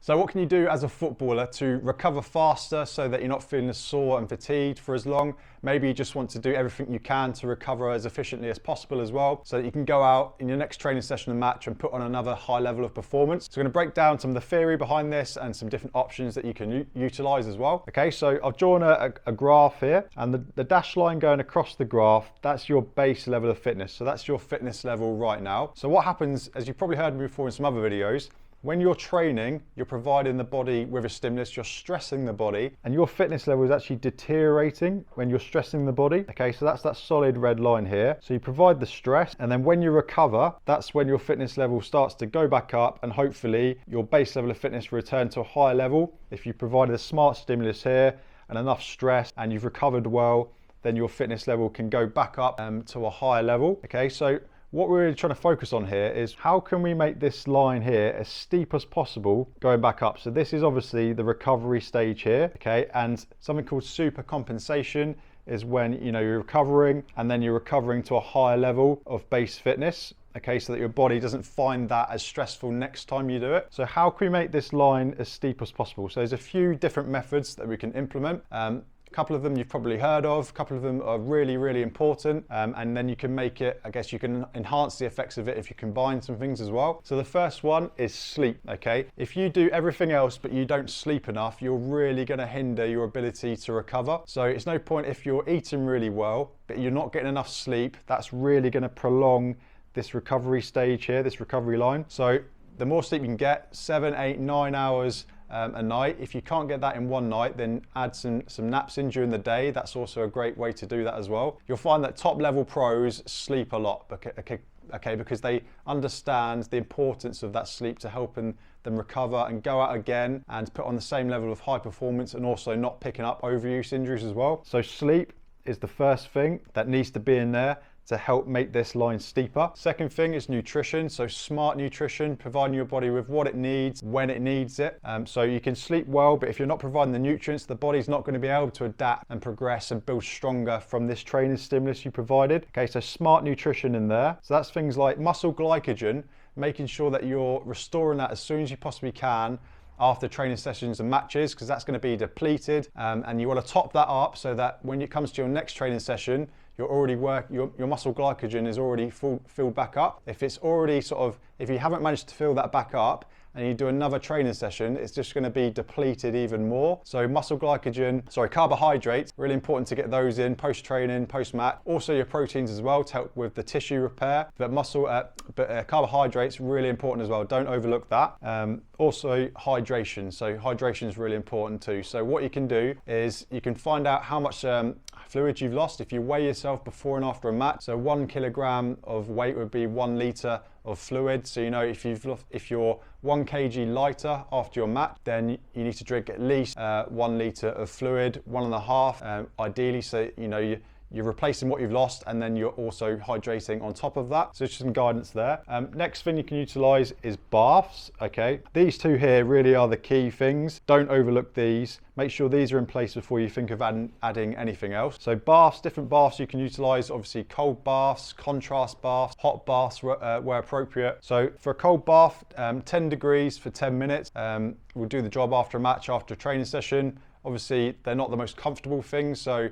So what can you do as a footballer to recover faster so that you're not feeling as sore and fatigued for as long? Maybe you just want to do everything you can to recover as efficiently as possible as well, so that you can go out in your next training session and match and put on another high level of performance. So we're going to break down some of the theory behind this and some different options that you can utilize as well. Okay, so I've drawn a graph here, and the dashed line going across the graph, that's your base level of fitness. So that's your fitness level right now. So what happens, as you've probably heard me before in some other videos, when you're training, you're providing the body with a stimulus, you're stressing the body, and your fitness level is actually deteriorating when you're stressing the body. Okay, so that's that solid red line here. So you provide the stress, and then when you recover, that's when your fitness level starts to go back up, and hopefully your base level of fitness will return to a higher level. If you provided a smart stimulus here and enough stress and you've recovered well, then your fitness level can go back up to a higher level. Okay, so what we're really trying to focus on here is how can we make this line here as steep as possible going back up. So this is obviously the recovery stage here, okay, and something called super compensation is when you're recovering and then you're recovering to a higher level of base fitness, okay, so that your body doesn't find that as stressful next time you do it. So how can we make this line as steep as possible? So there's a few different methods that we can implement. A couple of them you've probably heard of, a couple of them are really, really important, and then you can make it, I guess you can enhance the effects of it if you combine some things as well. So the first one is sleep, okay? If you do everything else but you don't sleep enough, you're really going to hinder your ability to recover. So it's no point if you're eating really well but you're not getting enough sleep. That's really going to prolong this recovery stage here, this recovery line. So the more sleep you can get, 7, 8, 9 hours a night. If you can't get that in one night, then add some naps in during the day. That's also a great way to do that as well. You'll find that top level pros sleep a lot, okay, because they understand the importance of that sleep to helping them recover and go out again and put on the same level of high performance, and also not picking up overuse injuries as well. So sleep is the first thing that needs to be in there to help make this line steeper. Second thing is nutrition. So smart nutrition, providing your body with what it needs when it needs it. So you can sleep well, but if you're not providing the nutrients, the body's not going to be able to adapt and progress and build stronger from this training stimulus you provided. Okay, so smart nutrition in there. So that's things like muscle glycogen, making sure that you're restoring that as soon as you possibly can after training sessions and matches, because that's going to be depleted, and you want to top that up so that when it comes to your next training session, you're already your muscle glycogen is already filled back up. If it's already if you haven't managed to fill that back up and you do another training session, it's just going to be depleted even more. So carbohydrates, really important to get those in post-training, post-match. Also your proteins as well to help with the tissue repair. But carbohydrates, really important as well. Don't overlook that. Also hydration. So hydration is really important too. So what you can do is you can find out how much fluid you've lost if you weigh yourself before and after a match. So 1 kilogram of weight would be 1 litre of fluid. So if you're 1 kg lighter after your match, then you need to drink at least 1 litre of fluid, 1.5 ideally. So you're replacing what you've lost, and then you're also hydrating on top of that. So just some guidance there. Next thing you can utilize is baths, okay? These two here really are the key things. Don't overlook these. Make sure these are in place before you think of adding anything else. So baths, different baths you can utilize, obviously cold baths, contrast baths, hot baths where appropriate. So for a cold bath, 10 degrees for 10 minutes will do the job after a match, after a training session. Obviously, they're not the most comfortable things, so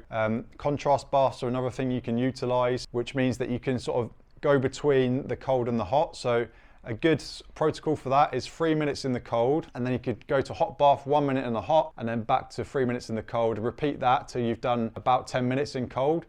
contrast baths are another thing you can utilize, which means that you can sort of go between the cold and the hot. So a good protocol for that is 3 minutes in the cold, and then you could go to hot bath, 1 minute in the hot, and then back to 3 minutes in the cold. Repeat that till you've done about 10 minutes in cold,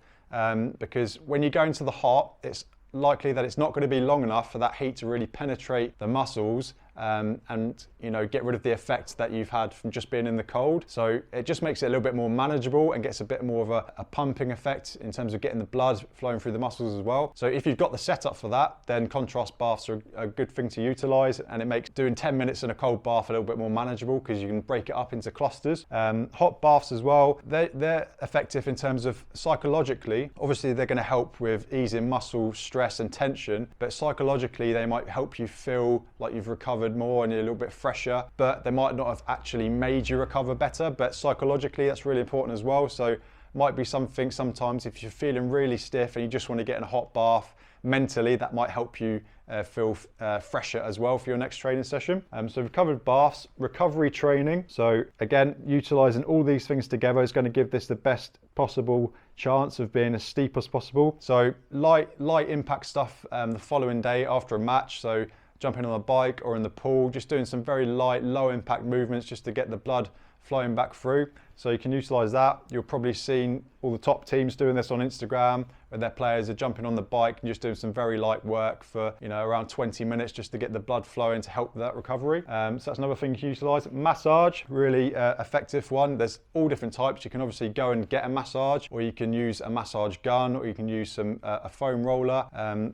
because when you go into the hot, it's likely that it's not going to be long enough for that heat to really penetrate the muscles and get rid of the effects that you've had from just being in the cold. So it just makes it a little bit more manageable and gets a bit more of a pumping effect in terms of getting the blood flowing through the muscles as well. So if you've got the setup for that, then contrast baths are a good thing to utilize, and it makes doing 10 minutes in a cold bath a little bit more manageable because you can break it up into clusters. Hot baths as well, they're effective in terms of psychologically. Obviously they're going to help with easing muscle stress and tension, but psychologically they might help you feel like you've recovered more and you're a little bit fresher, but they might not have actually made you recover better. But psychologically that's really important as well. So might be something sometimes if you're feeling really stiff and you just want to get in a hot bath, mentally that might help you feel fresher as well for your next training session. So we've covered baths, recovery training. So again, utilizing all these things together is going to give this the best possible chance of being as steep as possible. So light impact stuff the following day after a match. So jumping on a bike or in the pool, just doing some very light, low impact movements just to get the blood flowing back through. So you can utilize that. You'll probably seen all the top teams doing this on Instagram, where their players are jumping on the bike and just doing some very light work for, you know, around 20 minutes just to get the blood flowing to help with that recovery. So that's another thing you can utilize. Massage, really effective one. There's all different types. You can obviously go and get a massage, or you can use a massage gun, or you can use a foam roller.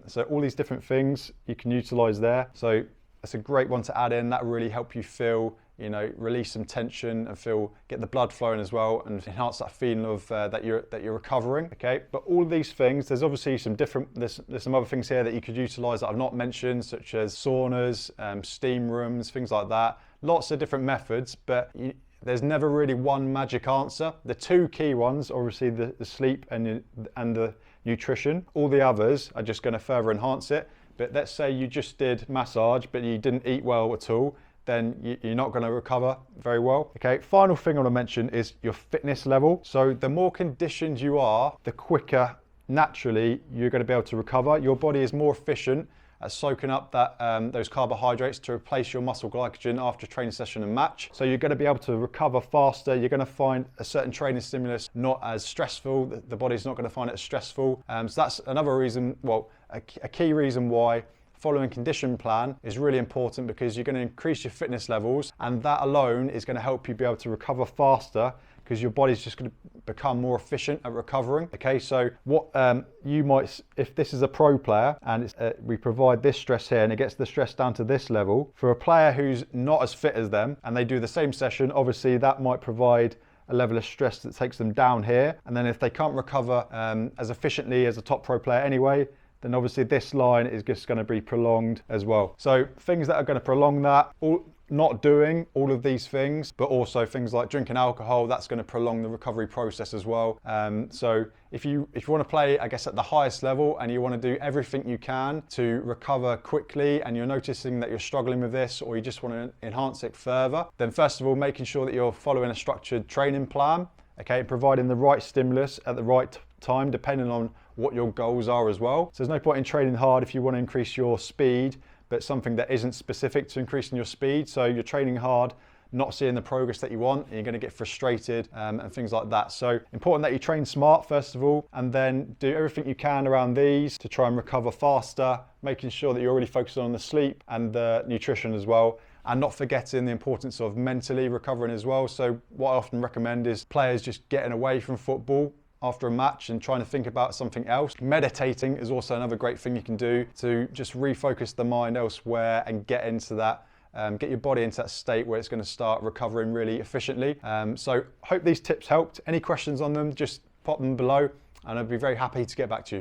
So all these different things you can utilize there. So that's a great one to add in. That will really help you feel, you know, release some tension and get the blood flowing as well, and enhance that feeling of that you're recovering. Okay, but all of these things, there's obviously some there's some other things here that you could utilize that I've not mentioned, such as saunas, steam rooms, things like that. Lots of different methods, but there's never really one magic answer. The two key ones, obviously the sleep and the nutrition. All the others are just going to further enhance it. But let's say you just did massage, but you didn't eat well at all, then you're not going to recover very well. Okay, final thing I want to mention is your fitness level. So the more conditioned you are, the quicker naturally you're going to be able to recover. Your body is more efficient at soaking up those carbohydrates to replace your muscle glycogen after a training session and match. So you're going to be able to recover faster. You're going to find a certain training stimulus not as stressful. The body's not going to find it as stressful. So that's another reason, well, a key reason why following condition plan is really important, because you're going to increase your fitness levels, and that alone is going to help you be able to recover faster, because your body's just going to become more efficient at recovering. Okay, so what you might, if this is a pro player and we provide this stress here and it gets the stress down to this level, for a player who's not as fit as them and they do the same session, obviously that might provide a level of stress that takes them down here. And then if they can't recover as efficiently as a top pro player anyway, then obviously this line is just going to be prolonged as well. So things that are going to prolong that, not doing all of these things, but also things like drinking alcohol, that's going to prolong the recovery process as well. So if you want to play, I guess, at the highest level, and you want to do everything you can to recover quickly, and you're noticing that you're struggling with this, or you just want to enhance it further, then first of all, making sure that you're following a structured training plan, okay, providing the right stimulus at the right time, depending on what your goals are as well. So there's no point in training hard if you want to increase your speed, but something that isn't specific to increasing your speed. So you're training hard, not seeing the progress that you want, and you're going to get frustrated and things like that. So important that you train smart first of all, and then do everything you can around these to try and recover faster, making sure that you're really focusing on the sleep and the nutrition as well, and not forgetting the importance of mentally recovering as well. So what I often recommend is players just getting away from football after a match and trying to think about something else. Meditating is also another great thing you can do to just refocus the mind elsewhere and get into that, get your body into that state where it's going to start recovering really efficiently. So hope these tips helped. Any questions on them, just pop them below and I'd be very happy to get back to you.